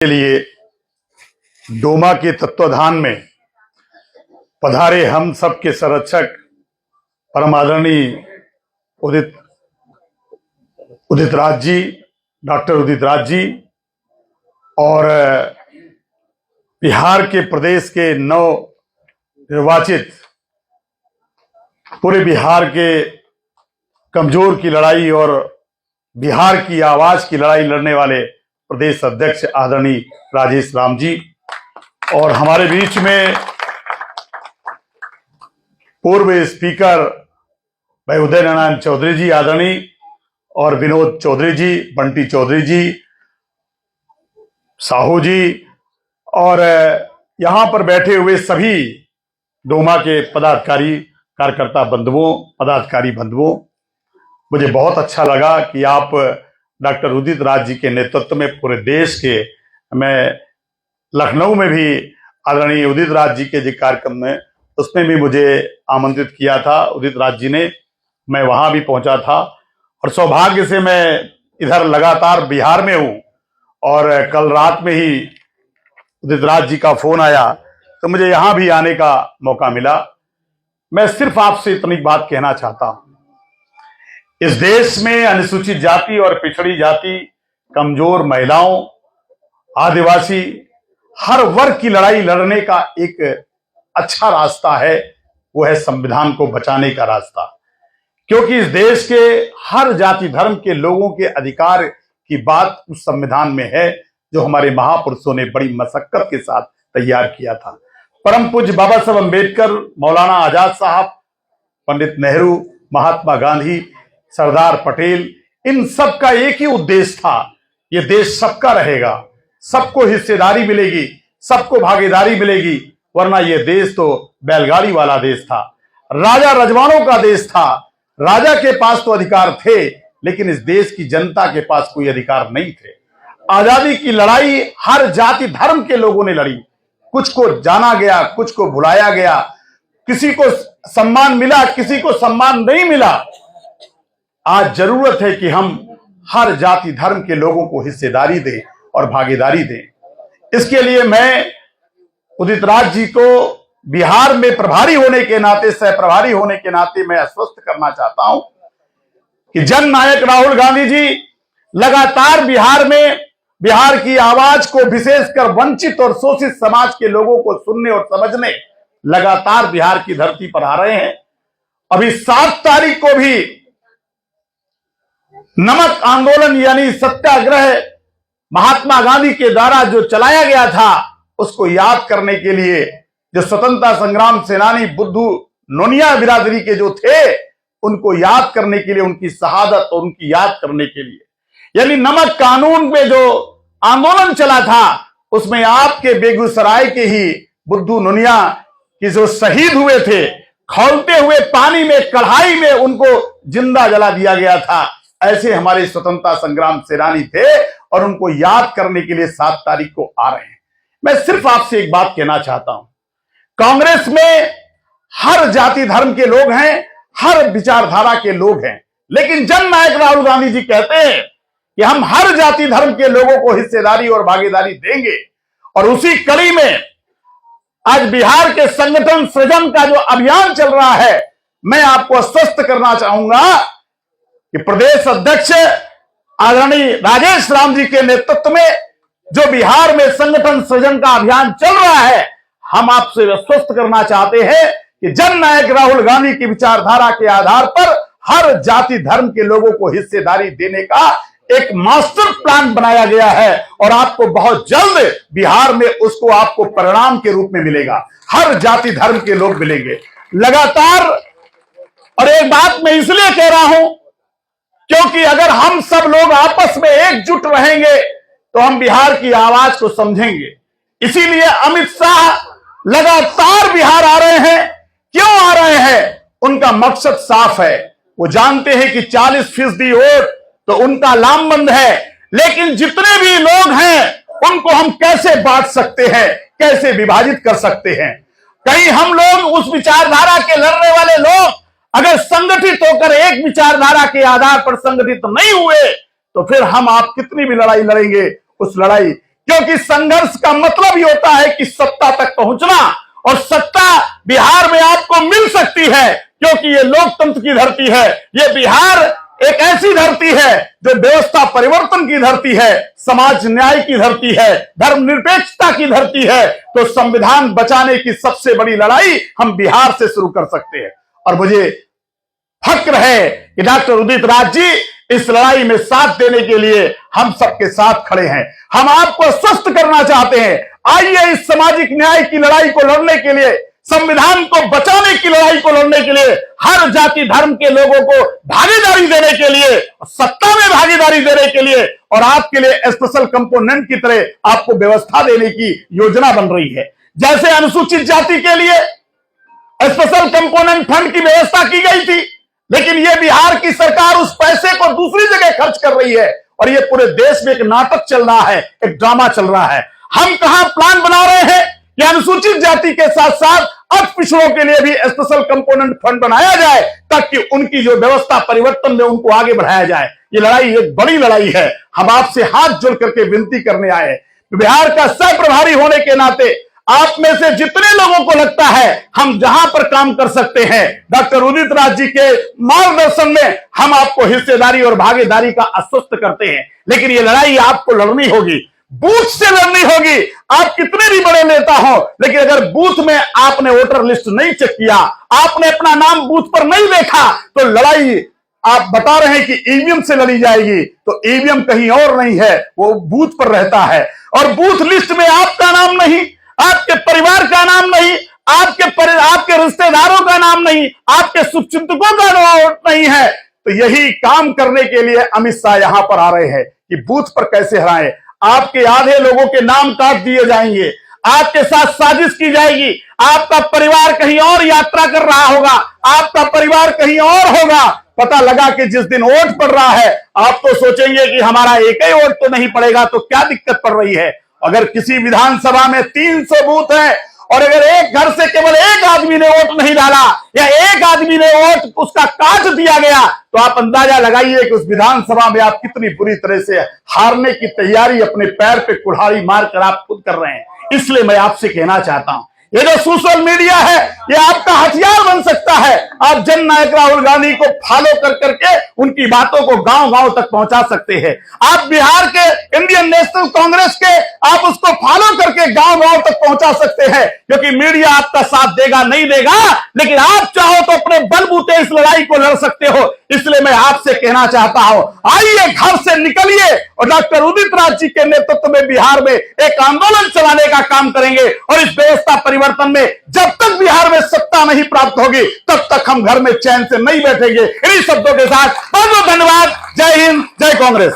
के लिए डोमा के तत्वाधान में पधारे हम सब के संरक्षक परम आदरणीय उदित राज जी, डॉक्टर उदित राज जी और बिहार के प्रदेश के नव निर्वाचित पूरे बिहार के कमजोर की लड़ाई और बिहार की आवाज की लड़ाई लड़ने वाले प्रदेश अध्यक्ष आदरणीय राजेश राम जी और हमारे बीच में पूर्व स्पीकर भाई उदय नारायण चौधरी जी आदरणीय और विनोद चौधरी जी, बंटी चौधरी जी, साहू जी और यहां पर बैठे हुए सभी डोमा के पदाधिकारी कार्यकर्ता बंधुओं, पदाधिकारी बंधुओं, मुझे बहुत अच्छा लगा कि आप डॉक्टर उदित राज जी के नेतृत्व में पूरे देश के, मैं लखनऊ में भी आदरणीय उदित राज जी के जो कार्यक्रम में उसमें भी मुझे आमंत्रित किया था उदित राज जी ने, मैं वहां भी पहुंचा था और सौभाग्य से मैं इधर लगातार बिहार में हूं और कल रात में ही उदित राज जी का फोन आया तो मुझे यहां भी आने का मौका मिला। मैं सिर्फ आपसे इतनी बात कहना चाहता हूं, इस देश में अनुसूचित जाति और पिछड़ी जाति, कमजोर महिलाओं, आदिवासी, हर वर्ग की लड़ाई लड़ने का एक अच्छा रास्ता है, वो है संविधान को बचाने का रास्ता। क्योंकि इस देश के हर जाति धर्म के लोगों के अधिकार की बात उस संविधान में है जो हमारे महापुरुषों ने बड़ी मशक्कत के साथ तैयार किया था। परम पूज्य बाबा साहब अम्बेडकर, मौलाना आजाद साहब, पंडित नेहरू, महात्मा गांधी, सरदार पटेल, इन सब का एक ही उद्देश्य था, ये देश सबका रहेगा, सबको हिस्सेदारी मिलेगी, सबको भागीदारी मिलेगी, वरना ये देश तो बैलगाड़ी वाला देश था, राजा रजवाड़ों का देश था। राजा के पास तो अधिकार थे लेकिन इस देश की जनता के पास कोई अधिकार नहीं थे। आजादी की लड़ाई हर जाति धर्म के लोगों ने लड़ी, कुछ को जाना गया, कुछ को भुलाया गया, किसी को सम्मान मिला, किसी को सम्मान नहीं मिला। आज जरूरत है कि हम हर जाति धर्म के लोगों को हिस्सेदारी दें और भागीदारी दें। इसके लिए मैं उदित राज जी को बिहार में प्रभारी होने के नाते, सह प्रभारी होने के नाते मैं आश्वस्त करना चाहता हूं कि जन नायक राहुल गांधी जी लगातार बिहार में बिहार की आवाज को, विशेषकर वंचित और शोषित समाज के लोगों को सुनने और समझने लगातार बिहार की धरती पर आ रहे हैं। अभी 7 तारीख को भी नमक आंदोलन यानी सत्याग्रह महात्मा गांधी के द्वारा जो चलाया गया था उसको याद करने के लिए जो स्वतंत्रता संग्राम सेनानी बुद्धू नोनिया बिरादरी के जो थे उनको याद करने के लिए, उनकी शहादत और उनकी याद करने के लिए, यानी नमक कानून पे जो आंदोलन चला था उसमें आपके बेगूसराय के ही बुद्धू नोनिया की जो शहीद हुए थे, खौलते हुए पानी में, कढ़ाई में उनको जिंदा जला दिया गया था। ऐसे हमारे स्वतंत्रता संग्राम सेनानी थे और उनको याद करने के लिए 7 तारीख को आ रहे हैं। मैं सिर्फ आपसे एक बात कहना चाहता हूं, कांग्रेस में हर जाति धर्म के लोग हैं, हर विचारधारा के लोग हैं, लेकिन जन नायक राहुल गांधी जी कहते हैं कि हम हर जाति धर्म के लोगों को हिस्सेदारी और भागीदारी देंगे। और उसी कड़ी में आज बिहार के संगठन सृजन का जो अभियान चल रहा है, मैं आपको आश्वस्त करना चाहूंगा कि प्रदेश अध्यक्ष आदरणीय राजेश राम जी के नेतृत्व में जो बिहार में संगठन सृजन का अभियान चल रहा है, हम आपसे आश्वस्त करना चाहते हैं कि जन नायक राहुल गांधी की विचारधारा के आधार पर हर जाति धर्म के लोगों को हिस्सेदारी देने का एक मास्टर प्लान बनाया गया है और आपको बहुत जल्द बिहार में उसको आपको परिणाम के रूप में मिलेगा, हर जाति धर्म के लोग मिलेंगे लगातार। और एक बात मैं इसलिए कह रहा हूं क्योंकि अगर हम सब लोग आपस में एकजुट रहेंगे तो हम बिहार की आवाज को समझेंगे। इसीलिए अमित शाह लगातार बिहार आ रहे हैं। क्यों आ रहे हैं? उनका मकसद साफ है, वो जानते हैं कि 40% वोट तो उनका लामबंद है, लेकिन जितने भी लोग हैं उनको हम कैसे बांट सकते हैं, कैसे विभाजित कर सकते हैं। कहीं हम लोग उस विचारधारा के लड़ने वाले लोग अगर संगठित होकर एक विचारधारा के आधार पर संगठित नहीं हुए तो फिर हम आप कितनी भी लड़ाई लड़ेंगे उस लड़ाई क्योंकि संघर्ष का मतलब ही होता है कि सत्ता तक पहुंचना, और सत्ता बिहार में आपको मिल सकती है क्योंकि ये लोकतंत्र की धरती है। ये बिहार एक ऐसी धरती है जो व्यवस्था परिवर्तन की धरती है, समाज न्याय की धरती है, धर्मनिरपेक्षता की धरती है। तो संविधान बचाने की सबसे बड़ी लड़ाई हम बिहार से शुरू कर सकते हैं। और मुझे फक्र है कि डॉक्टर उदित राज जी इस लड़ाई में साथ देने के लिए हम सबके साथ खड़े हैं। हम आपको स्वस्थ करना चाहते हैं। आइए इस सामाजिक न्याय की लड़ाई को लड़ने के लिए, संविधान को बचाने की लड़ाई को लड़ने के लिए, हर जाति धर्म के लोगों को भागीदारी देने के लिए, सत्ता में भागीदारी देने के लिए, और आपके लिए स्पेशल कंपोनेंट की तरह आपको व्यवस्था देने की योजना बन रही है। जैसे अनुसूचित जाति के लिए स्पेशल कंपोनेंट फंड की व्यवस्था की गई थी, लेकिन यह बिहार की सरकार उस पैसे को दूसरी जगह खर्च कर रही है, और यह पूरे देश में एक नाटक चल रहा है, एक ड्रामा चल रहा है। हम कहां प्लान बना रहे हैं कि अनुसूचित जाति के साथ साथ अब पिछड़ों के लिए भी स्पेशल कंपोनेंट फंड बनाया जाए, ताकि उनकी जो व्यवस्था परिवर्तन में उनको आगे बढ़ाया जाए। ये लड़ाई एक बड़ी लड़ाई है। हम आपसे हाथ जोड़ करके विनती करने आए हैं। बिहार का सह प्रभारी होने के नाते आप में से जितने लोगों को लगता है हम जहां पर काम कर सकते हैं, डॉक्टर उदित राज जी के मार्गदर्शन में हम आपको हिस्सेदारी और भागीदारी का आश्वस्त करते हैं। लेकिन ये लड़ाई आपको लड़नी होगी, बूथ से लड़नी होगी। आप कितने भी बड़े नेता हो, लेकिन अगर बूथ में आपने वोटर लिस्ट नहीं चेक किया, आपने अपना नाम बूथ पर नहीं देखा, तो लड़ाई आप बता रहे हैं कि ईवीएम से लड़ी जाएगी, तो ईवीएम कहीं और नहीं है, वो बूथ पर रहता है। और बूथ लिस्ट में आपका नाम नहीं, आपके परिवार का नाम नहीं, आपके रिश्तेदारों का नाम नहीं, आपके शुभचिंतकों का नाम नहीं है। तो यही काम करने के लिए अमित शाह यहां पर आ रहे हैं कि बूथ पर कैसे हराएं। आपके आधे लोगों के नाम काट दिए जाएंगे, आपके साथ साजिश की जाएगी, आपका परिवार कहीं और यात्रा कर रहा होगा, आपका परिवार कहीं और होगा। पता लगा कि जिस दिन वोट पड़ रहा है, आप तो सोचेंगे कि हमारा एक ही वोट तो नहीं पड़ेगा, तो क्या दिक्कत पड़ रही है। अगर किसी विधानसभा में 300 बूथ है और अगर एक घर से केवल एक आदमी ने वोट नहीं डाला या एक आदमी ने वोट उसका काट दिया गया, तो आप अंदाजा लगाइए कि उस विधानसभा में आप कितनी बुरी तरह से हारने की तैयारी अपने पैर पे कुल्हाड़ी मारकर आप खुद कर रहे हैं। इसलिए मैं आपसे कहना चाहता हूं, ये जो सोशल मीडिया है ये आपका हथियार बन सकता है। आप जननायक राहुल गांधी को फॉलो कर करके उनकी बातों को गांव गांव तक पहुंचा सकते हैं। आप बिहार के इंडियन नेशनल कांग्रेस के आप उसको फॉलो करके गांव गांव तक पहुंचा सकते हैं, क्योंकि मीडिया आपका साथ देगा नहीं देगा, लेकिन आप चाहो तो अपने बलबूते इस लड़ाई को लड़ सकते हो। इसलिए मैं आपसे कहना चाहता हूं, आइए घर से निकलिए और डॉक्टर उदित राज जी के नेतृत्व में बिहार में एक आंदोलन चलाने का काम करेंगे। और इस व्यवस्था परिवर्तन में जब तक बिहार में सत्ता नहीं प्राप्त होगी, तब तक हम घर में चैन से नहीं बैठेंगे। इन्हीं शब्दों के साथ बहुत बहुत धन्यवाद। जय हिंद, जय कांग्रेस।